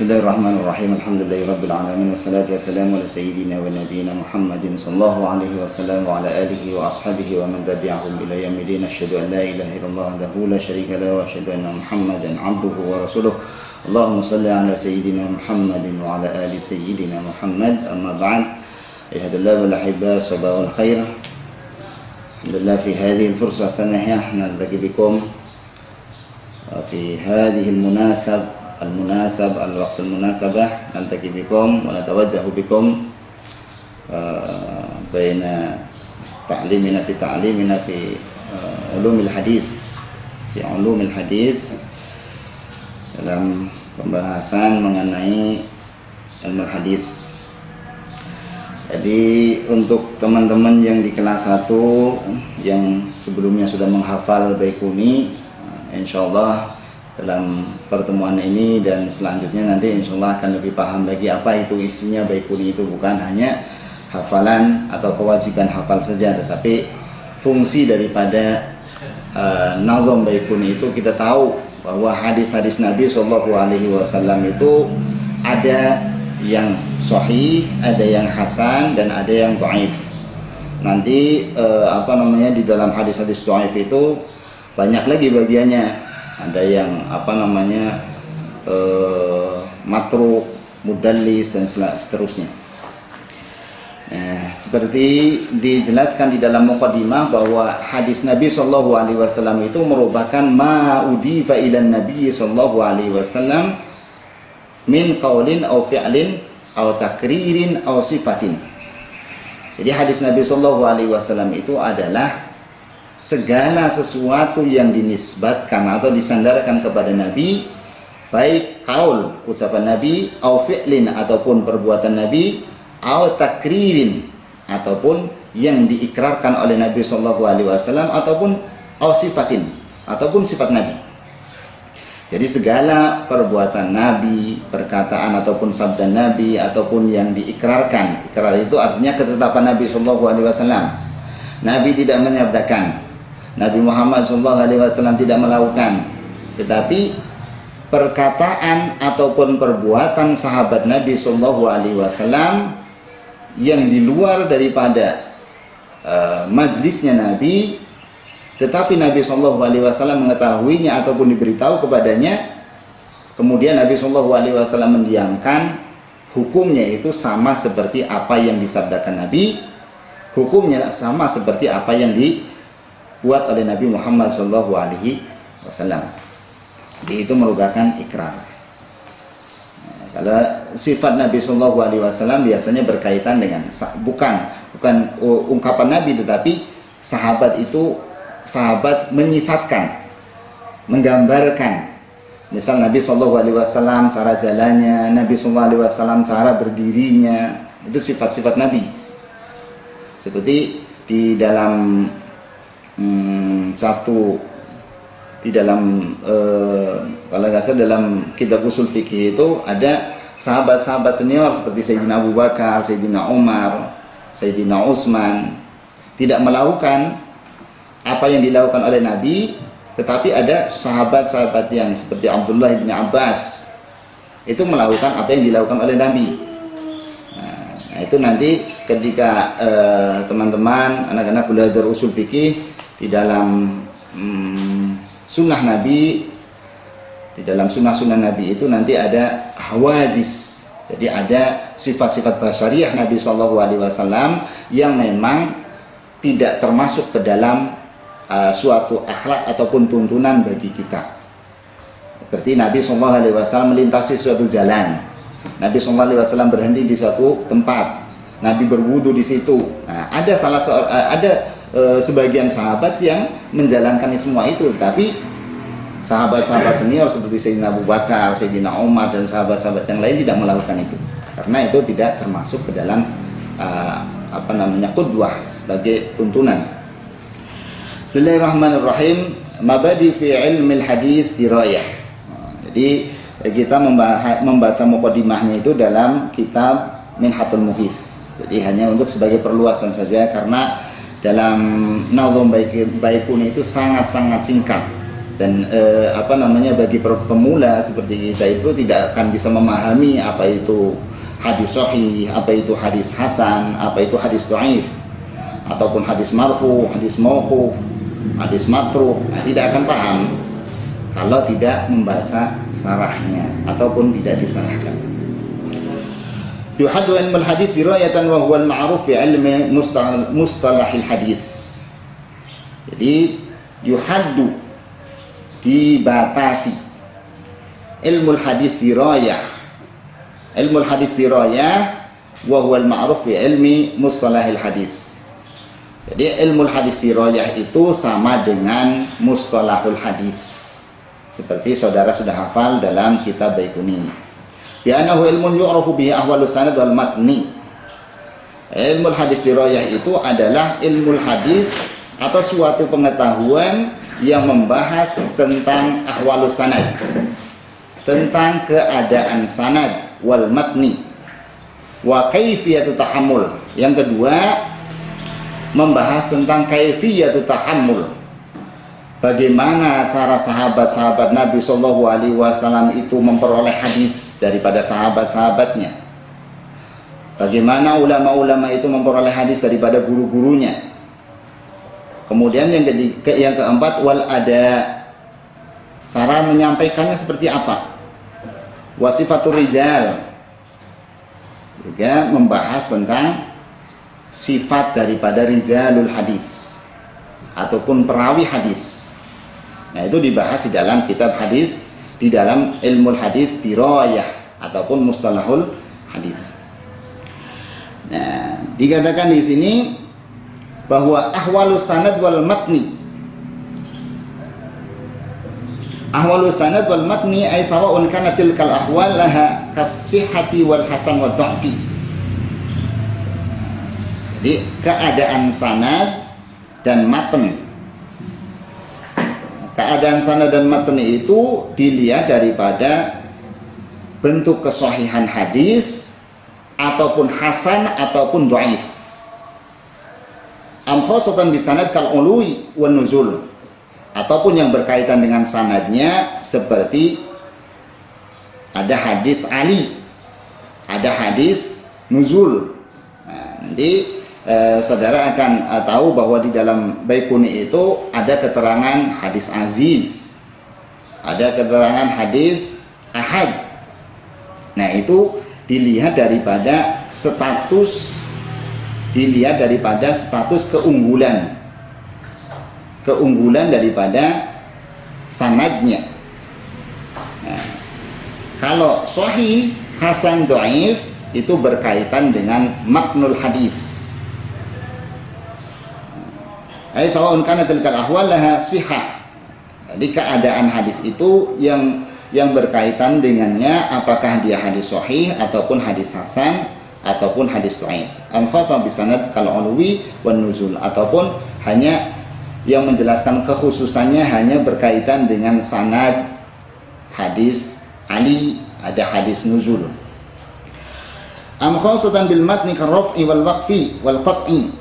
Bismillahirrahmanirrahim. Alhamdulillahirabbil alamin wassalatu wassalamu ala sayyidina wa nabiyyina Muhammadin sallallahu alaihi wasallam wa ala alihi wa ashabihi wa man tabi'ahum ila yaumil din. Asyhadu an la ilaha illallah wahdahu la syarika lahu wa asyhadu anna Muhammadan 'abduhu wa rasuluh. Allahumma shalli ala sayyidina Muhammadin wa ala ali sayyidina Muhammad. Amma ba'd. Ayuhadillah wal ahibba sabahul khair. Alhamdulillah fi hadhihi al-fursah sanahiyah naltaqi bikum fi hadhihi al-waqt al-munasabah naltaqi bikum wa natawajjahu bikum baina ta'limina fi ulumil hadis dalam pembahasan mengenai ilmu hadis. Jadi untuk teman-teman yang di kelas 1 yang sebelumnya sudah menghafal Baikuni, insyaallah dalam pertemuan ini dan selanjutnya nanti insyaallah akan lebih paham lagi apa itu isinya Baikuni. Itu bukan hanya hafalan atau kewajiban hafal saja, tetapi fungsi daripada nazam Baikuni itu kita tahu bahwa hadis-hadis Nabi SAW itu ada yang sahih, ada yang hasan, dan ada yang dhaif. Nanti di dalam hadis-hadis dhaif itu banyak lagi bagiannya. Ada yang matruk, mudallis, dan seterusnya. Seperti dijelaskan di dalam muqaddimah bahwa hadis Nabi SAW itu merupakan ma'udifa ilan Nabi SAW min qaulin aw fi'lin aw takririn aw sifatin. Jadi hadis Nabi SAW itu adalah segala sesuatu yang dinisbatkan atau disandarkan kepada Nabi, baik qaul, ucapan Nabi, aw fi'lin, ataupun perbuatan Nabi, aw takririn, ataupun yang diikrarkan oleh Nabi SAW, ataupun aw sifatin, ataupun sifat Nabi. Jadi segala perbuatan Nabi, perkataan ataupun sabda Nabi, ataupun yang diikrarkan. Ikrar itu artinya ketetapan Nabi SAW. Nabi tidak menyabdakan, Nabi Muhammad SAW tidak melakukan, tetapi perkataan ataupun perbuatan sahabat Nabi SAW yang di luar daripada majlisnya Nabi, tetapi Nabi SAW mengetahuinya ataupun diberitahu kepadanya, kemudian Nabi SAW mendiamkan, hukumnya itu sama seperti apa yang disabdakan Nabi, hukumnya sama seperti apa yang dibuat oleh Nabi Muhammad SAW. Jadi itu merupakan ikrar. Kalau sifat Nabi SAW biasanya berkaitan dengan bukan ungkapan Nabi, tetapi sahabat menyifatkan, menggambarkan. Misal Nabi SAW cara jalannya, Nabi SAW cara berdirinya, itu sifat-sifat Nabi. Seperti di dalam kalau nggak salah dalam kitab usul fikih itu ada sahabat-sahabat senior seperti Sayyidina Abu Bakar, Sayyidina Umar, Sayyidina Utsman tidak melakukan apa yang dilakukan oleh Nabi, tetapi ada sahabat-sahabat yang seperti Abdullah bin Abbas itu melakukan apa yang dilakukan oleh Nabi. Nah, itu nanti ketika teman-teman anak-anak belajar usul fikih di dalam sunnah Nabi, di dalam sunnah Nabi itu nanti ada hawazis. Jadi ada sifat-sifat basyariah Nabi SAW yang memang tidak termasuk ke dalam suatu akhlak ataupun tuntunan bagi kita. Seperti Nabi SAW melintasi suatu jalan, Nabi SAW berhenti di suatu tempat, Nabi berwudu di situ. Nah, ada sebagian sahabat yang menjalankan semua itu, tapi sahabat-sahabat senior seperti Sayyidina Abu Bakar, Sayyidina Umar, dan sahabat-sahabat yang lain tidak melakukan itu, karena itu tidak termasuk ke dalam qudwah, sebagai tuntunan. Bismillahirrahmanirrahim. Mabadi fi ilmil hadis dirayah. Jadi kita membaca muqaddimahnya itu dalam kitab Minhatul Muhis. Jadi hanya untuk sebagai perluasan saja, karena dalam nazam Baikuni itu sangat-sangat singkat. Dan bagi pemula seperti kita itu tidak akan bisa memahami apa itu hadis sahih, apa itu hadis hasan, apa itu hadis dhaif, ataupun hadis marfu, hadis mauquf, hadis matruh. Tidak akan paham kalau tidak membaca sarahnya ataupun tidak disarahkan. Yuhaddu ilmul hadis dirayatan wa huwa al-ma'ruf fi ilmi mustalahil hadis. Jadi yuhaddu, dibatasi, ilmul hadis dirayah. Ilmul hadis dirayah wa huwa al-ma'ruf fi ilmi mustalahil hadis. Jadi ilmul hadis dirayah itu sama dengan mustalahul hadis. Seperti saudara sudah hafal dalam kitab Baikuni. Ya annahu ilmun yu'rafu bihi ahwalus sanad wal matni. Ilmul hadis dirayah itu adalah ilmul hadis atau suatu pengetahuan yang membahas tentang ahwalus sanad, tentang keadaan sanad, wal matni, wa kaifiyatu tahammul. Yang kedua, membahas tentang kaifiyatu tahammul, bagaimana cara sahabat-sahabat Nabi Shallallahu Alaihi Wasallam itu memperoleh hadis daripada sahabat-sahabatnya, bagaimana ulama-ulama itu memperoleh hadis daripada guru-gurunya. Kemudian yang keempat, wal ada, cara menyampaikannya seperti apa. Wasifatur rijal, juga membahas tentang sifat daripada rijalul hadis ataupun perawi hadis. Nah, itu dibahas di dalam kitab hadis, di dalam ilmul hadis dirayah ataupun mustalahul hadis. Nah, dikatakan di sini bahwa ahwalus sanad wal matni, ahwalus sanad wal matni ay sawa'un kana tilkal ahwal laha kasihhati wal hasan wa dha'fi. Jadi keadaan sanad dan matan, keadaan sanad dan matan itu dilihat daripada bentuk kesahihan hadis ataupun hasan ataupun dhaif. Am khosatan bisanad kal ului wan nuzul, ataupun yang berkaitan dengan sanadnya seperti ada hadis Ali, ada hadis nuzul. Nah, nanti saudara akan tahu bahwa di dalam Baikuni itu ada keterangan hadis aziz, ada keterangan hadis ahad. Nah, itu dilihat daripada status, dilihat daripada status keunggulan daripada sanadnya. Nah, kalau sahih, hasan, dhaif itu berkaitan dengan maknul hadis. Ai sawa'un kana tilkal ahwal laha sihah. Jadi keadaan hadis itu yang berkaitan dengannya, apakah dia hadis sahih ataupun hadis hasan ataupun hadis dhaif. Am khassa bisanad kal ulwi wan nuzul, ataupun hanya yang menjelaskan kekhususannya hanya berkaitan dengan sanad hadis Ali, ada hadis nuzul. Am khassatan bil matni kar raf'i wal waqfi wal qat'i,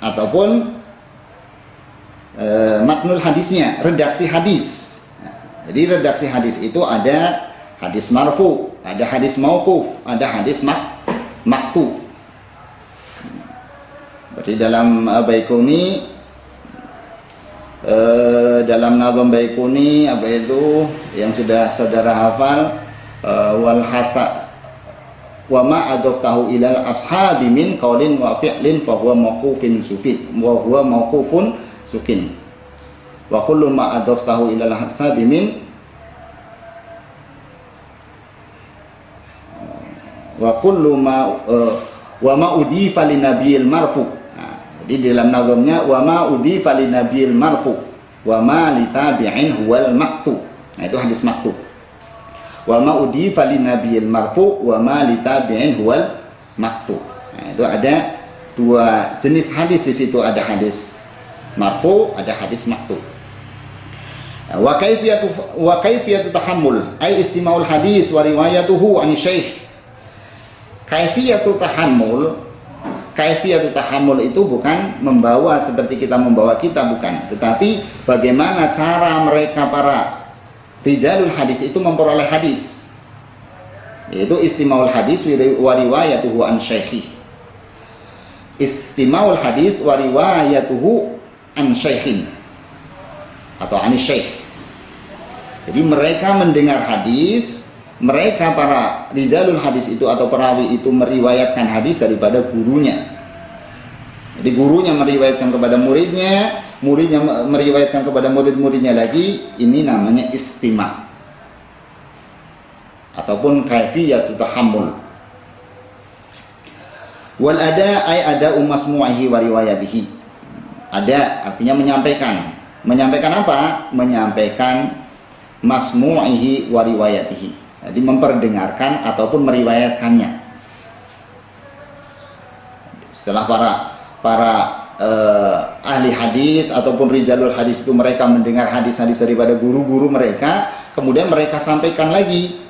ataupun matnul hadisnya, redaksi hadis. Nah, jadi redaksi hadis itu ada hadis marfu, ada hadis mauquf, ada hadis maktu. Berarti dalam Baikuni, dalam nazam Baikuni apa itu yang sudah saudara hafal, wal hasa wa ma adaftahu ilal ashabi min qaulin wa fi'lin fa huwa mauqufin sufid wa huwa mauqufun sukin wa kullu ma adaftahu ilal ashabi min wa kullu ma wa ma udifa li nabiyil marfu. Nah, jadi di dalam nazamnya wa ma udifa li nabiyil marfu wa ma li tabi'in huwal maktu. Nah, itu hadis maktu. Wa ma udifa li nabiyil marfu wa ma li tabi'in huwal maktu. Nah, itu ada dua jenis hadis di situ, ada hadis marfu, ada hadis maktu. Wa kaifiyatu tahammul ay istimaul hadis wa riwayatuhu an syekh. Kaifiyatu tahammul, kaifiyatut tahammul itu bukan membawa seperti kita membawa kita, bukan, tetapi bagaimana cara mereka para rijalul hadis itu memperoleh hadis, yaitu istimaul hadis wa riwayatuhu an syaikhi. Istimaul hadis wa riwayatuhu an syaikhin atau an syaikh. Jadi mereka mendengar hadis, mereka para rijalul hadis itu atau perawi itu meriwayatkan hadis daripada gurunya. Jadi gurunya meriwayatkan kepada muridnya, muridnya meriwayatkan kepada murid-muridnya lagi. Ini namanya istima ataupun kaifiyatut tahammul. Wal ada ay ada masmu'ihi wa riwayatihi. Ada artinya menyampaikan. Menyampaikan apa? Menyampaikan masmu'ihi wa riwayatihi. Jadi memperdengarkan ataupun meriwayatkannya. Setelah para ahli hadis ataupun rijalul hadis itu mereka mendengar hadis-hadis daripada guru-guru mereka, kemudian mereka sampaikan lagi,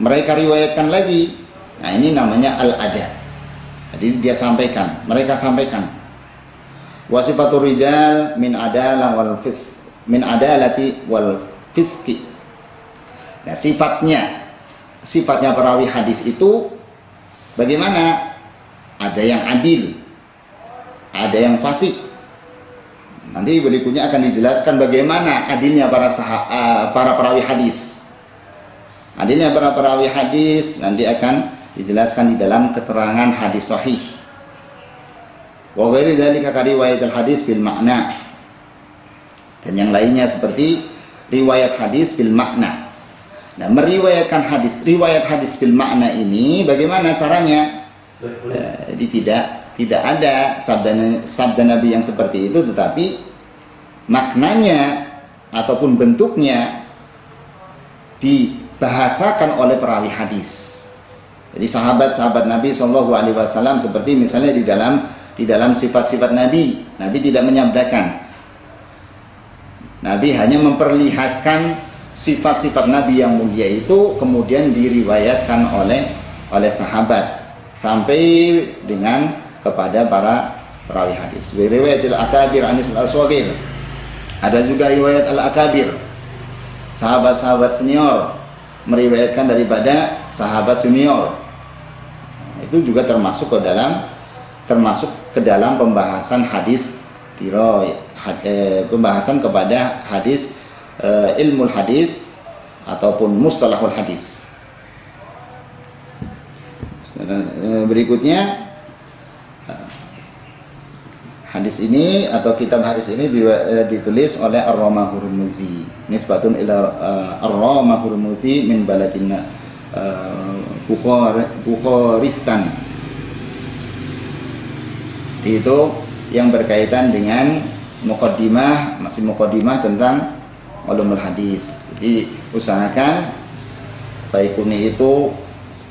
mereka riwayatkan lagi. Nah, ini namanya al-ada. Jadi dia sampaikan, mereka sampaikan. Wasifatur rijal min adalah wal fis min adalati wal fiski. Nah, sifatnya perawi hadis itu bagaimana? Ada yang adil, ada yang fasik. Nanti berikutnya akan dijelaskan bagaimana adilnya para perawi hadis. Adilnya para perawi hadis nanti akan dijelaskan di dalam keterangan hadis sahih. Wa ghairi dzalika ka riwayatul hadis bil makna. Dan yang lainnya seperti riwayat hadis bil makna. Nah, meriwayatkan hadis, riwayat hadis bil makna ini bagaimana caranya? Jadi tidak ada sabda Nabi yang seperti itu, tetapi maknanya ataupun bentuknya dibahasakan oleh perawi hadis. Jadi sahabat-sahabat Nabi Shallallahu Alaihi Wasallam seperti misalnya di dalam sifat-sifat Nabi tidak menyabdakan. Nabi hanya memperlihatkan sifat-sifat Nabi yang mulia itu, kemudian diriwayatkan oleh sahabat sampai dengan kepada para perawi hadis. Riwayatil akabir anis al-aswagir. Ada juga riwayat al-akabir, sahabat-sahabat senior meriwayatkan daripada sahabat senior. Itu juga termasuk ke dalam pembahasan hadis pembahasan kepada hadis ilmu hadis ataupun mustalahul hadis. Berikutnya hadis ini atau kitab hadis ini ditulis oleh Ar-Rama Hurmuzi, nisbatun ila Ar-Rama Hurmuzi min baladina Bukharistan. Itu yang berkaitan dengan muqaddimah, masih muqaddimah tentang ulumul hadis. Jadi usahakan Baikuni itu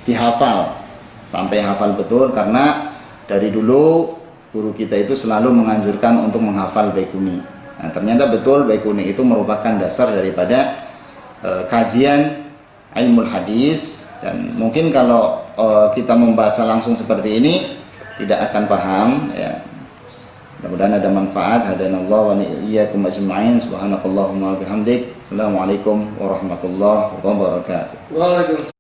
dihafal sampai hafal betul, karena dari dulu guru kita itu selalu menganjurkan untuk menghafal Baikuni. Nah, ternyata betul Baikuni itu merupakan dasar daripada kajian ilmu hadis, dan mungkin kalau kita membaca langsung seperti ini tidak akan paham ya. Mudah-mudahan ada manfaat. Hadanallahu wa iyyakum ajma'in. Subhanakallahumma wa bihamdik. Assalamualaikum warahmatullahi wabarakatuh. Waalaikumsalam.